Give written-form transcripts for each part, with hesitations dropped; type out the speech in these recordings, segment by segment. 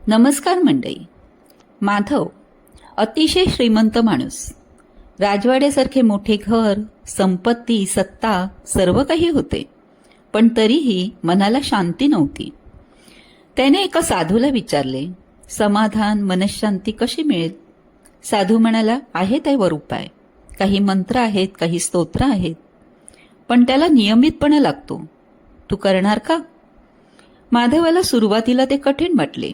नमस्कार मंडळी. माधव अतिशय श्रीमंत माणूस. राजवाड्यासारखे मोठे घर, संपत्ती, सत्ता सर्व काही होते, पण तरीही मनाला शांती नव्हती. त्याने एका साधूला विचारले, समाधान, मनशांती कशी मिळेल? साधू म्हणाला, आहे त्यावर उपाय. काही मंत्र आहेत, काही स्तोत्र आहेत, पण त्याला नियमितपणा लागतो. तू करणार का? माधवाला सुरुवातीला ते कठीण वाटले.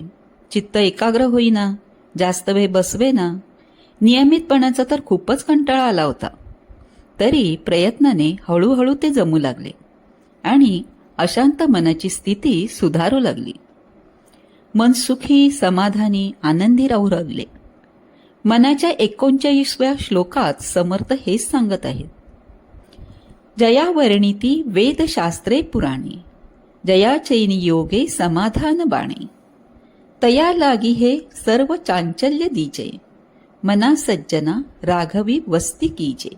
चित्त एकाग्र होईना, जास्त वेळ बसवेना, नियमितपणाचा तर खूपच कंटाळा आला होता. तरी प्रयत्नाने हळूहळू ते जमू लागले आणि अशांत मनाची स्थिती सुधारू लागली. मन सुखी, समाधानी, आनंदी राहू लागले. मनाच्या 39व्या श्लोकात समर्थ हेच सांगत आहेत, जया वर्णिती वेदशास्त्रे पुराणी, जया चैनी योगे समाधान बाणे, तया लागी हे सर्व चांचल्य दीजे, मना सज्जना राघवी वस्ती कीजे.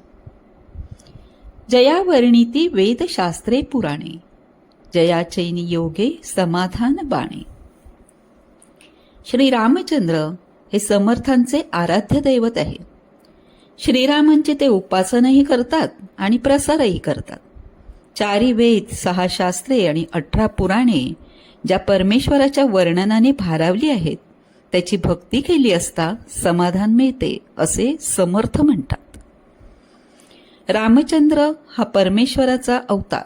जया वर्णिती वेदशास्त्रे पुराणे, जया चैनी योगे समाधान बाणे. श्री रामचंद्र हे समर्थांचे आराध्य दैवत आहे. श्रीरामांचे ते उपासनाही करतात आणि प्रसारही करतात. 4 वेद, 6 शास्त्रे आणि 18 पुराणे ज्या परमेश्वराच्या वर्णनाने भारावली आहेत, त्याची भक्ती केली असता समाधान मिळते असे समर्थ म्हणतात. रामचंद्र हा परमेश्वराचा अवतार,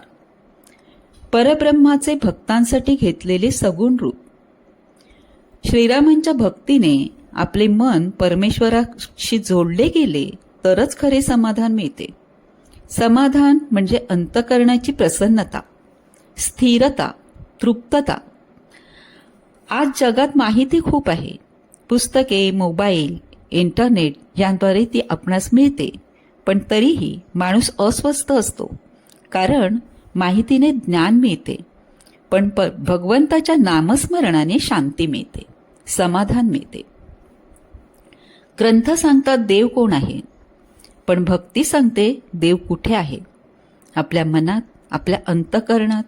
परब्रह्माचे भक्तांसाठी घेतलेले सगुण रूप. श्रीरामांच्या भक्तीने आपले मन परमेश्वराशी जोडले गेले तरच खरे समाधान मिळते. समाधान म्हणजे अंतःकरणाची प्रसन्नता, स्थिरता, तृप्तता. आज जगात माहिती खूप आहे. पुस्तके, मोबाईल, इंटरनेट यांद्वारे ती आपणास मिळते, पण तरीही माणूस अस्वस्थ असतो. कारण माहितीने ज्ञान मिळते, पण भगवंताच्या नामस्मरणाने शांती मिळते, समाधान मिळते. ग्रंथ सांगतात देव कोण आहे, पण भक्ती सांगते देव कुठे आहे? आपल्या मनात, आपल्या अंतःकरणात.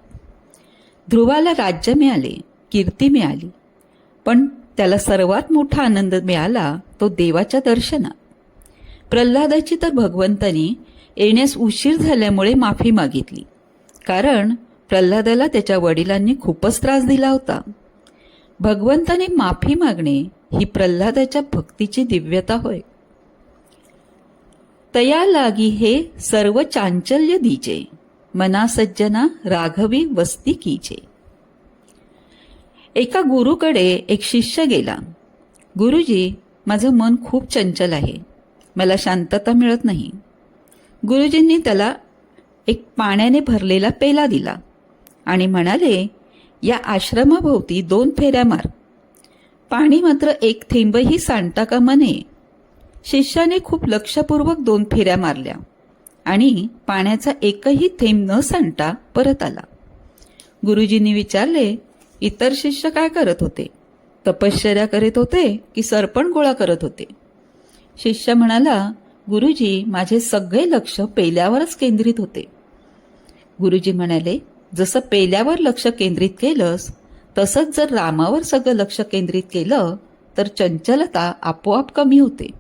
ध्रुवाला राज्य मिळाले, कीर्ती मिळाली, पण त्याला सर्वात मोठा आनंद मिळाला तो देवाच्या दर्शनात. प्रल्हादाची तर भगवंतानी येण्यास उशीर झाल्यामुळे माफी मागितली, कारण प्रल्हादाला त्याच्या वडिलांनी खूपच त्रास दिला होता. भगवंताने माफी मागणे ही प्रल्हादाच्या भक्तीची दिव्यता होय. तया लागी हे सर्व चांचल्य दीजे, मना सज्जना राघवी वस्ती कीजे. एका गुरुकडे एक शिष्य गेला. गुरुजी, माझं मन खूप चंचल आहे, मला शांतता मिळत नाही. गुरुजींनी त्याला एक पाण्याने भरलेला पेला दिला आणि म्हणाले, या आश्रमाभोवती 2 फेऱ्या मार. पाणी मात्र एक थेंबही सांडता कामा नये. शिष्याने खूप लक्षपूर्वक 2 फेऱ्या मारल्या आणि पाण्याचा एकही थेंब न सांडता परत आला. गुरुजींनी विचारले, इतर शिष्य काय करत होते? तपश्चर्या करीत होते की सरपण गोळा करत होते? शिष्य म्हणाला, गुरुजी, माझे सगळे लक्ष पेल्यावरच केंद्रित होते. गुरुजी म्हणाले, जसं पेल्यावर लक्ष केंद्रित केलंस, तसंच जर रामावर सगळं लक्ष केंद्रित केलं तर चंचलता आपोआप कमी होते.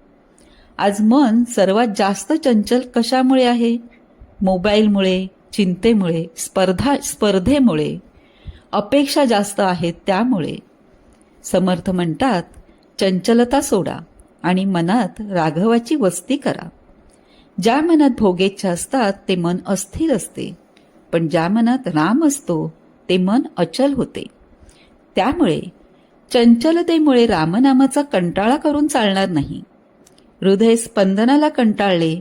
आज मन सर्वात जास्त चंचल कशामुळे आहे? मोबाईलमुळे, चिंतेमुळे, स्पर्धेमुळे, अपेक्षा जास्त आहेत त्यामुळे. समर्थ म्हणतात, चंचलता सोडा आणि मनात राघवाची वस्ती करा. ज्या मनात भोगेच्छा असतात ते मन अस्थिर असते, पण ज्या मनात राम असतो ते मन अचल होते. त्यामुळे चंचलतेमुळे रामनामाचा कंटाळा करून चालणार नाही. हृदय स्पंदनाला कंटाळले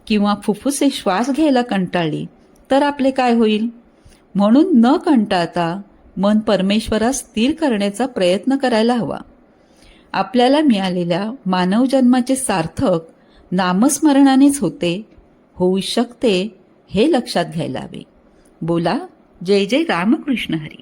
किंवा फुफ्फुसे श्वास घ्यायला कंटाळली तर आपले काय होईल? म्हणून न कंटाळता मन परमेश्वरास स्थिर करण्याचा प्रयत्न करायला हवा. आपल्याला मिळालेल्या मानव जन्माचे सार्थक नामस्मरणानेच होऊ शकते हे लक्षात घ्यायला हवे. बोला, जय जय रामकृष्ण हरी.